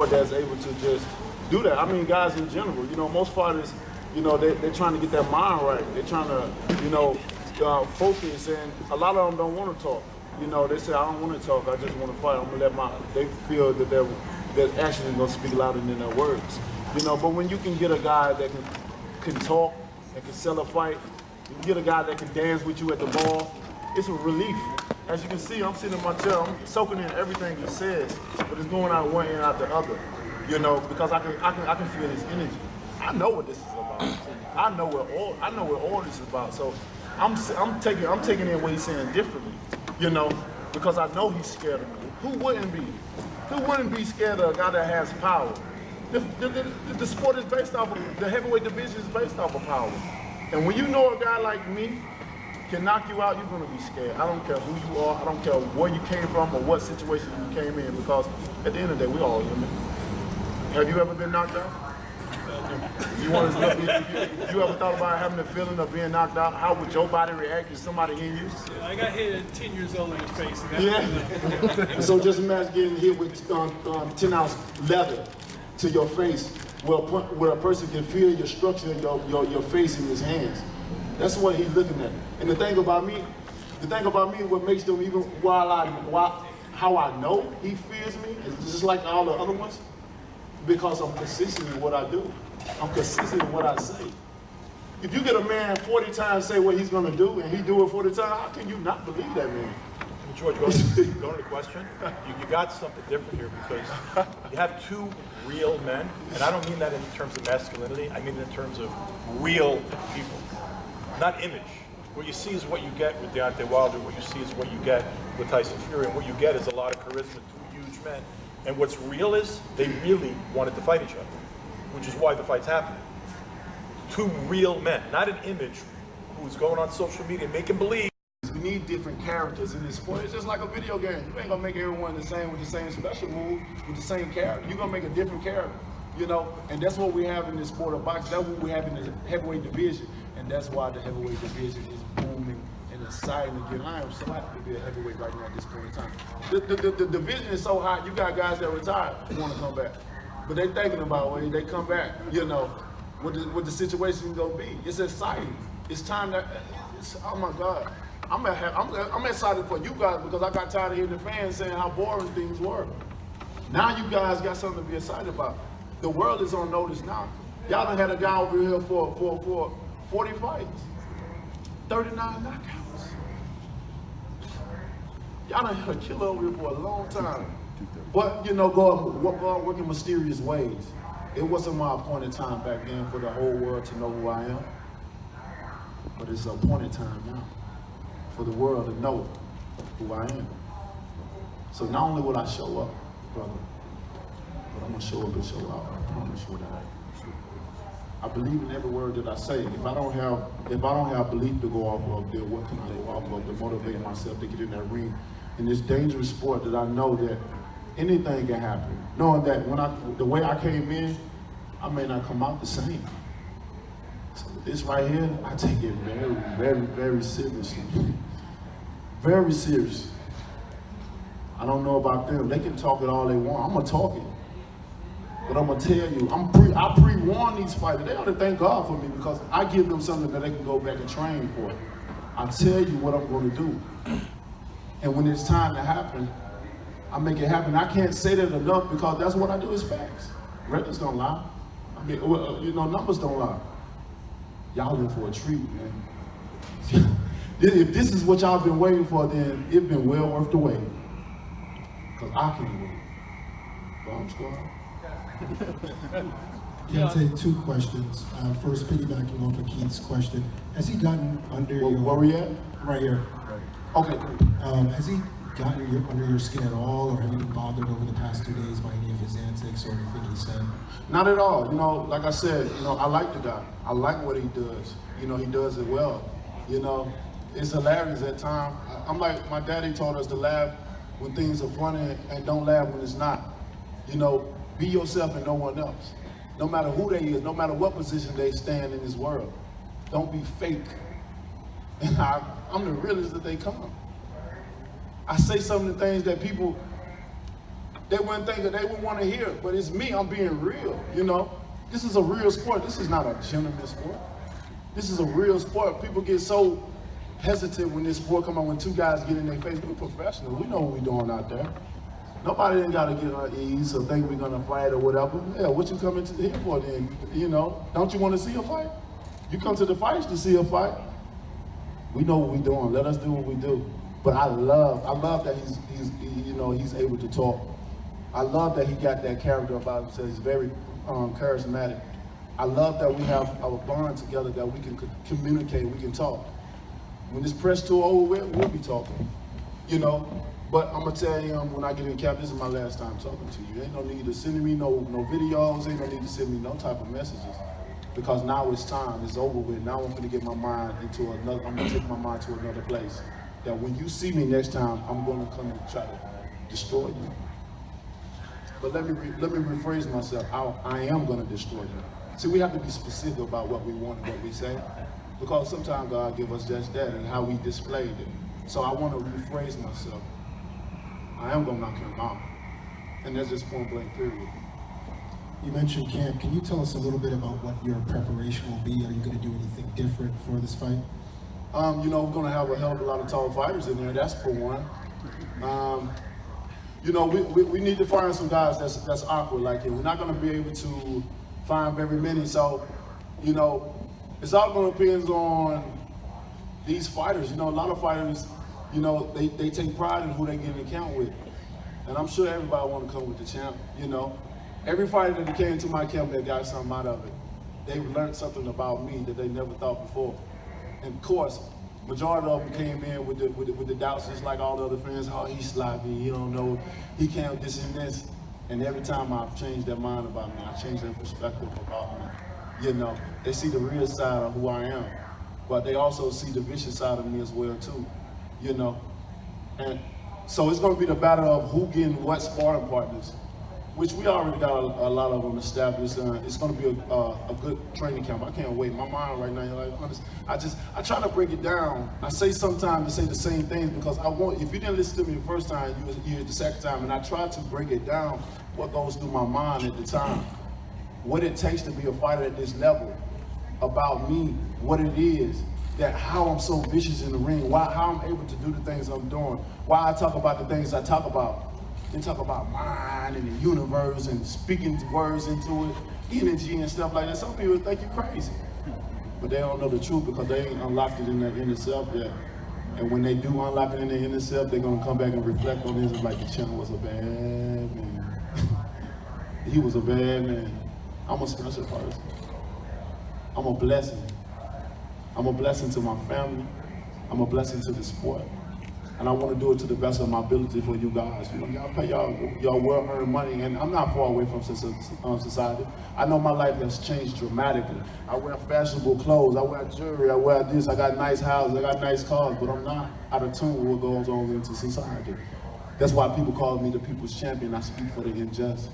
that's able to just do that. I mean, guys in general, most fighters, they're trying to get their mind right. They're trying to, focus, and a lot of them don't want to talk. They say, I don't want to talk, I just want to fight. I'm going to they feel that their action is going to speak louder than their words. But when you can get a guy that can talk, that can sell a fight, you can get a guy that can dance with you at the ball, it's a relief. As you can see, I'm sitting in my chair, I'm soaking in everything he says, but it's going out one ear out the other, because I can feel his energy. I know what this is about. I know what all this is about. So I'm taking in what he's saying differently, because I know he's scared of me. Who wouldn't be? Who wouldn't be scared of a guy that has power? The sport is based off of, the heavyweight division is based off of power. And when you know a guy like me can knock you out, you're going to be scared. I don't care who you are. I don't care where you came from or what situation you came in, because at the end of the day, we all human. Have you ever been knocked out? You ever thought about having the feeling of being knocked out? How would your body react if somebody hit you? I got hit at 10 years old in the face. Yeah. So just imagine getting hit with 10-ounce leather to your face, where a person can feel your structure of your face in his hands. That's what he's looking at. And the thing about me, what makes them even how I know he fears me is just like all the other ones, because I'm consistent in what I do. I'm consistent in what I say. If you get a man 40 times say what he's gonna do and he do it 40 times, how can you not believe that man? George, going to the question, you got something different here, because you have two real men, and I don't mean that in terms of masculinity, I mean in terms of real people, not image. What you see is what you get with Deontay Wilder, what you see is what you get with Tyson Fury, and what you get is a lot of charisma, two huge men. And what's real is they really wanted to fight each other, which is why the fight's happening. Two real men, not an image who's going on social media making believe. We need different characters in this sport. It's just like a video game. You ain't gonna make everyone the same with the same special move, with the same character. You're gonna make a different character, and that's what we have in this sport of boxing. That's what we have in the heavyweight division, and that's why the heavyweight division is booming and exciting again. I am so happy to be a heavyweight right now at this point in time. The division is so hot. You got guys that retired who want to come back, but they thinking about when they come back. What the situation is gonna be. It's exciting. It's time that. Oh my God. I'm excited for you guys, because I got tired of hearing the fans saying how boring things were. Now you guys got something to be excited about. The world is on notice now. Y'all done had a guy over here for 40 fights, 39 knockouts. Y'all done had a killer over here for a long time. But God working mysterious ways. It wasn't my appointed time back then for the whole world to know who I am. But it's an appointed time now for the world to know who I am. So not only will I show up, brother, but I'm gonna show up and show out. I promise you that. I believe in every word that I say. If I don't have belief to go off of, then what can I go off of to motivate myself to get in that ring in this dangerous sport that I know that anything can happen. Knowing that the way I came in, I may not come out the same. So this right here, I take it very, very, very seriously. Very serious. I don't know about them. They can talk it all they want. I'm gonna talk it. But I'm gonna tell you, I pre-warn these fighters. They ought to thank God for me, because I give them something that they can go back and train for. I tell you what I'm gonna do. And when it's time to happen, I make it happen. I can't say that enough, because that's what I do, is facts. Records don't lie. I mean, numbers don't lie. Y'all in for a treat, man. If this is what y'all been waiting for, then it's been well worth the wait. Because I can wait. Bomb squad. Deontay, two questions. First, piggybacking off of Keith's question. Has he gotten under your... Where we at? Right here. Okay. Has he gotten under your skin at all, or have you been bothered over the past 2 days by any of his antics or anything he said? Not at all. Like I said, I like the guy. I like what he does. He does it well. It's hilarious at times. I'm like, my daddy taught us to laugh when things are funny and don't laugh when it's not. Be yourself and no one else. No matter who they is, no matter what position they stand in this world. Don't be fake. And I'm the realest that they come. I say some of the things that people they wouldn't think that they would want to hear it. But it's me, I'm being real, you know? This is a real sport. This is not a gentleman sport. This is a real sport. People get so hesitant when this sport come on, when two guys get in their face. We're professionals. We know what we're doing out there. Nobody ain't got to get on ease or think we're going to fight or whatever. Yeah, what you coming to here for then? You know, don't you want to see a fight? You come to the fights to see a fight. We know what we're doing. Let us do what we do. But I love that he's able to talk. I love that he got that character about himself. He's very charismatic. I love that we have our bond together, that we can communicate, we can talk. When this press tour over with, we'll be talking, you know. But I'm gonna tell you, when I get in camp, this is my last time talking to you. Ain't no need to send me no videos, ain't no need to send me no type of messages. Because now it's time, it's over with. Now I'm gonna get my mind into another, I'm gonna take my mind to another place. That when you see me next time, I'm gonna come and try to destroy you. But let me rephrase myself. I am gonna destroy you. See, we have to be specific about what we want and what we say, because sometimes God give us just that and how we displayed it. So I want to rephrase myself. I am gonna knock him out, and that's just point blank period. You mentioned camp. Can you tell us a little bit about what your preparation will be? Are you going to do anything different for this fight? You know, we're gonna have a hell of a lot of tall fighters in there. That's for one. You know, we need to find some guys that's awkward like him. We're not gonna be able to find very many. So, you know, it's all gonna depend on these fighters. You know, a lot of fighters, you know, they take pride in who they get in the camp with. And I'm sure everybody want to come with the champ, you know. Every fighter that came to my camp, they got something out of it. They learned something about me that they never thought before. And of course, majority of them came in with the doubts, just like all the other friends. Oh, he's sloppy, he don't know, he can't this and this. And every time I've changed their mind about me, I changed their perspective about me. You know, they see the real side of who I am, but they also see the vicious side of me as well too. You know, and so it's going to be the battle of who getting what sparring partners, which we already got a lot of them established. It's going to be a good training camp. I can't wait. My mind right now, you're like, honest, I try to break it down. I say sometimes to say the same things because I want, if you didn't listen to me the first time, you hear it the second time, and I try to break it down, what goes through my mind at the time, what it takes to be a fighter at this level, about me, what it is, that how I'm so vicious in the ring, how I'm able to do the things I'm doing, why I talk about the things I talk about. And talk about mind and the universe and speaking words into it, energy and stuff like that. Some people think you're crazy, but they don't know the truth because they ain't unlocked it in their inner self yet. And when they do unlock it in their inner self, they're gonna come back and reflect on this. It's like the channel was a bad man. He was a bad man. I'm a special person. I'm a blessing. I'm a blessing to my family. I'm a blessing to the sport. And I want to do it to the best of my ability for you guys. You know, y'all pay y'all well-earned money, and I'm not far away from society. I know my life has changed dramatically. I wear fashionable clothes, I wear jewelry, I wear this, I got nice houses, I got nice cars, but I'm not out of tune with what goes on into society. That's why people call me the people's champion. I speak for the unjust.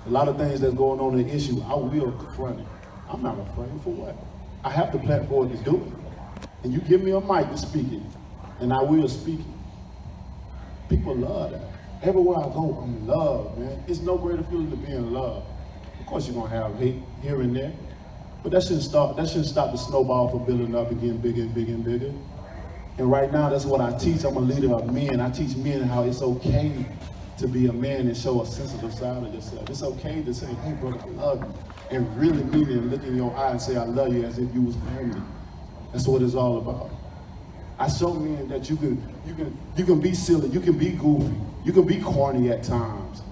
A lot of things that's going on in the issue, I will confront it. I'm not afraid for what? I have the platform to do it. And you give me a mic to speak it. And I will speak it. People love that. Everywhere I go, I'm loved, man. It's no greater feeling than being loved. Of course you're gonna have hate here and there, but that shouldn't stop the snowball from building up and getting bigger and bigger and bigger. And right now, that's what I teach. I'm a leader of men. I teach men how it's okay to be a man and show a sensitive side of yourself. It's okay to say, hey brother, I love you. And really mean it and look in your eye and say, I love you as if you was family. That's what it's all about. I show men that you can be silly, you can be goofy, you can be corny at times.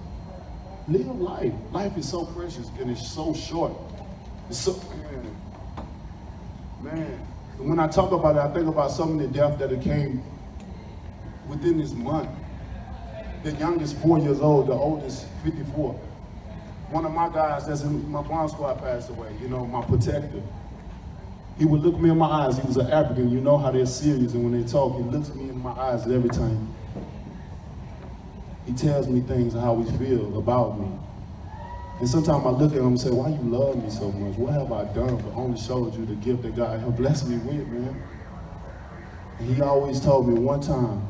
Live life. Life is so precious and it's so short. It's so, man. And when I talk about it, I think about some of the deaths that came within this month. The youngest 4 years old, the oldest 54. One of my guys that's in my bomb squad passed away, you know, my protector. He would look me in my eyes. He was an African. You know how they're serious, and when they talk, he looks me in my eyes every time. He tells me things and how he feels about me. And sometimes I look at him and say, why you love me so much? What have I done but only showed you the gift that God has blessed me with, man? And he always told me one time,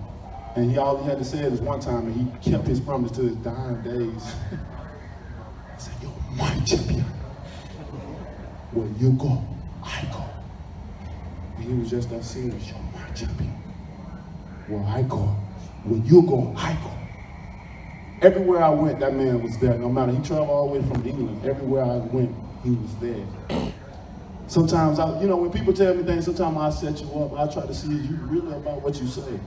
And all he had to say is one time, and he kept his promise to his dying days. I said, "You're my champion. Where you go, I go." And he was just that serious. "You're my champion. Where I go, where you go, I go." Everywhere I went, that man was there. No matter, he traveled all the way from England. Everywhere I went, he was there. Sometimes, when people tell me things, sometimes I set you up. I try to see if you really about what you say.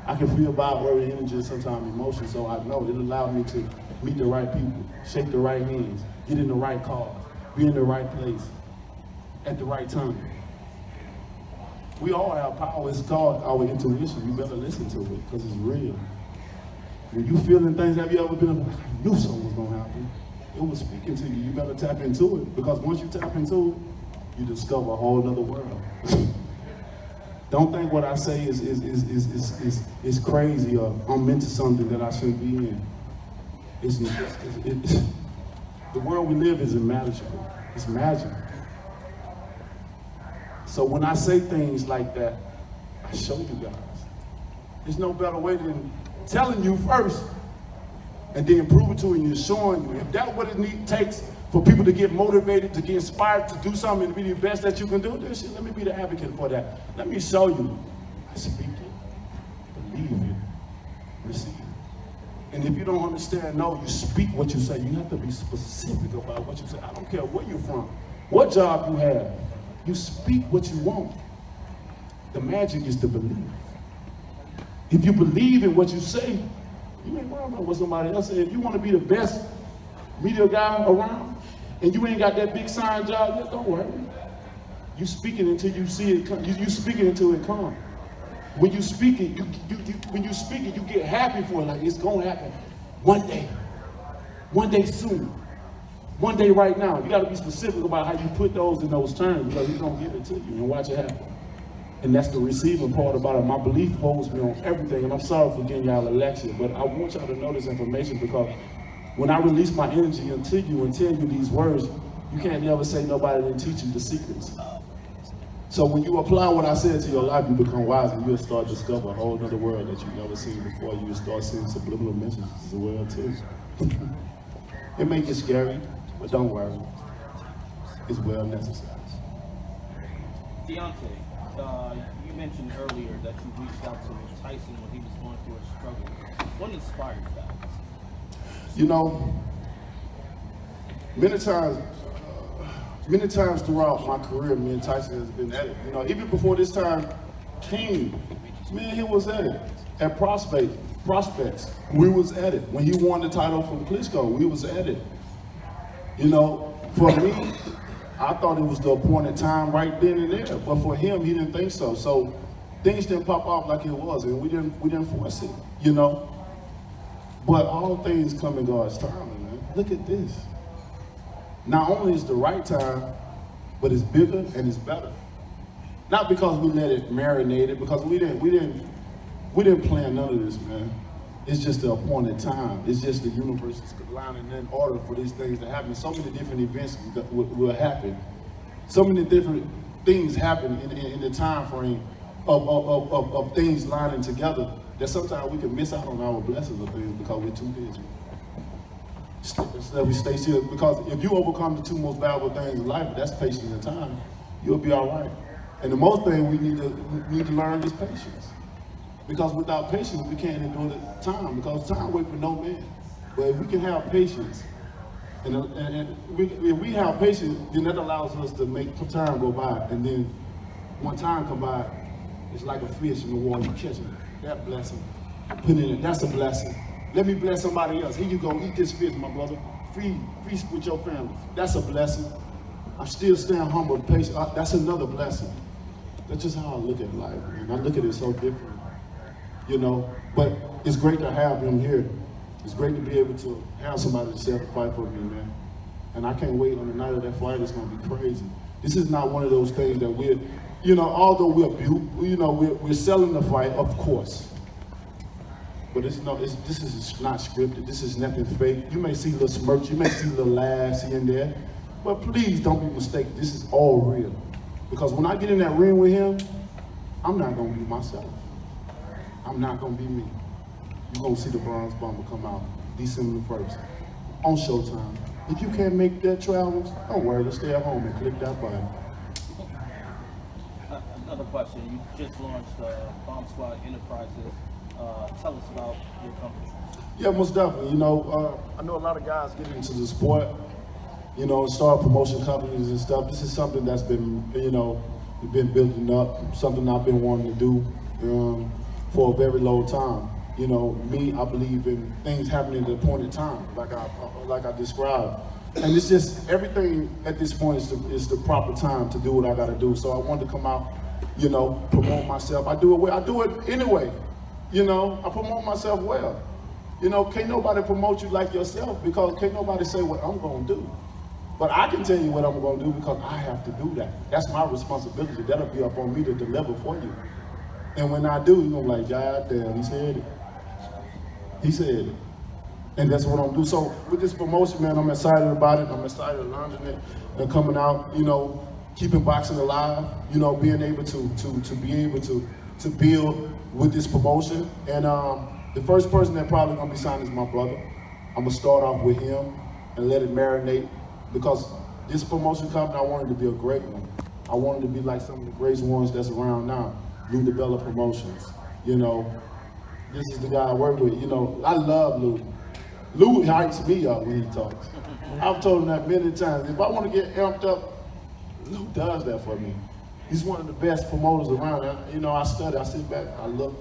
I can feel vibratory energy and sometimes emotion, so I know it allowed me to meet the right people, shake the right hands, get in the right car, be in the right place, at the right time. We all have power. It's called our intuition. You better listen to it because it's real. When you feeling things, have you ever been like, I knew something was gonna happen? It was speaking to you. You better tap into it because once you tap into it, you discover a whole other world. Don't think what I say is crazy or I'm into something that I shouldn't be in. The world we live is magical. It's magic. So when I say things like that, I show you guys. There's no better way than telling you first and then prove it to you and showing you. If that's what it takes for people to get motivated, to get inspired to do something, to be the best that you can do, then shit, let me be the advocate for that. Let me show you. I speak it, believe it, receive it. And if you don't understand, no, you speak what you say. You have to be specific about what you say. I don't care where you're from, what job you have. You speak what you want. The magic is to believe. If you believe in what you say, you ain't worried about what somebody else says. If you want to be the best media guy around, and you ain't got that big sign job yet, don't worry. You speak it until you see it come. You speak it until it comes. When you speak it, you get happy for it, like it's gonna happen one day soon, one day right now. You gotta be specific about how you put those in those terms because he's gonna give it to you and watch it happen. And that's the receiving part about it. My belief holds me on everything, and I'm sorry for getting y'all a lecture, but I want y'all to know this information because when I release my energy into you and tell you these words, you can't never say nobody didn't teach you the secrets. So when you apply what I said to your life, you become wise and you'll start to discover a whole other world that you've never seen before. You'll start seeing subliminal messages as well too. It may get scary, but don't worry. It's well necessary. Deontay, you mentioned earlier that you reached out to Tyson when he was going through a struggle. What inspired that? You know, many times throughout my career, me and Tyson has been at it. You know, even before this time came, me and him was at it. At Prospects, we was at it. When he won the title from Klitschko, we was at it. You know, for me, I thought it was the appointed time right then and there, but for him, he didn't think so. So things didn't pop off like it was, and we didn't force it, you know. But all things come in God's timing, man. Look at this. Not only is the right time, but it's bigger and it's better. Not because we let it marinate it, because we didn't plan none of this, man. It's just the appointed time. It's just the universe is lining in order for these things to happen. So many different events will happen. So many different things happen in the time frame of things lining together that sometimes we can miss out on our blessings of things because we're too busy. Instead we stay still, because if you overcome the two most valuable things in life, that's patience and time, you'll be all right. And the most thing we need to learn is patience. Because without patience, we can't endure the time, because time waits for no man. But if we can have patience, if we have patience, then that allows us to make time go by, and then when time come by, it's like a fish in the water, you catch it. That blessing, put it in, that's a blessing. Let me bless somebody else. Here you go, eat this fish, my brother. Feast with your family. That's a blessing. I'm still staying humble and patient. That's another blessing. That's just how I look at life, man. I look at it so different, you know. But it's great to have him here. It's great to be able to have somebody to set a fight for me, man. And I can't wait on the night of that fight. It's gonna be crazy. This is not one of those things that we're, you know, although we're selling the fight, of course. But this is not scripted. This is nothing fake. You may see little smirks, you may see little laughs here and there, but please don't be mistaken. This is all real. Because when I get in that ring with him, I'm not gonna be myself. I'm not gonna be me. you're gonna see the Bronze Bomber come out December the 1st on Showtime. If you can't make that travels, don't worry, just stay at home and click that button. Another question. You just launched Bomb Squad Enterprises. Tell us about your company. Yeah, most definitely. You know, I know a lot of guys get into the sport, you know, start promotion companies and stuff. This is something that's been, you know, been building up, something I've been wanting to do for a very long time. You know, me, I believe in things happening at a point in time, like I described. And it's just, everything at this point is the proper time to do what I gotta do. So I wanted to come out, you know, promote myself. I do it anyway. You know, I promote myself well. You know, can't nobody promote you like yourself, because can't nobody say what I'm gonna do. But I can tell you what I'm gonna do because I have to do that. That's my responsibility. That'll be up on me to deliver for you. And when I do, you're gonna be like, God damn, he said it. He said it. And that's what I'm gonna do. So with this promotion, man, I'm excited about it. I'm excited launching it and coming out, you know, keeping boxing alive, you know, being able to build with this promotion. And the first person that probably gonna be signed is my brother. I'm gonna start off with him and let it marinate, because this promotion company, I wanted to be a great one. I wanted to be like some of the greatest ones that's around now. Lou DiBella Promotions, you know. This is the guy I work with, you know. I love Lou. Lou hypes me up when he talks. I've told him that many times. If I want to get amped up, Lou does that for me. He's one of the best promoters around. You know, I study, I sit back, I look.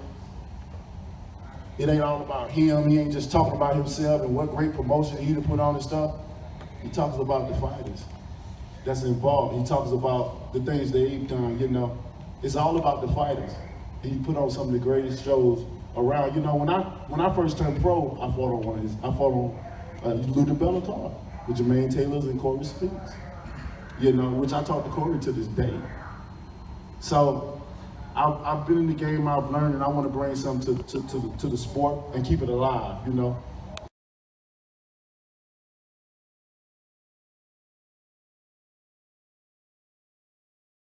It ain't all about him. He ain't just talking about himself and what great promotion he to put on and stuff. He talks about the fighters that's involved. He talks about the things they've done, you know. It's all about the fighters. And he put on some of the greatest shows around. You know, when I first turned pro, I fought on Lou DiBella card with Jermaine Taylors and Corey Spinks. You know, which I talk to Corey to this day. So I've been in the game, I've learned, and I want to bring something to the sport and keep it alive, you know.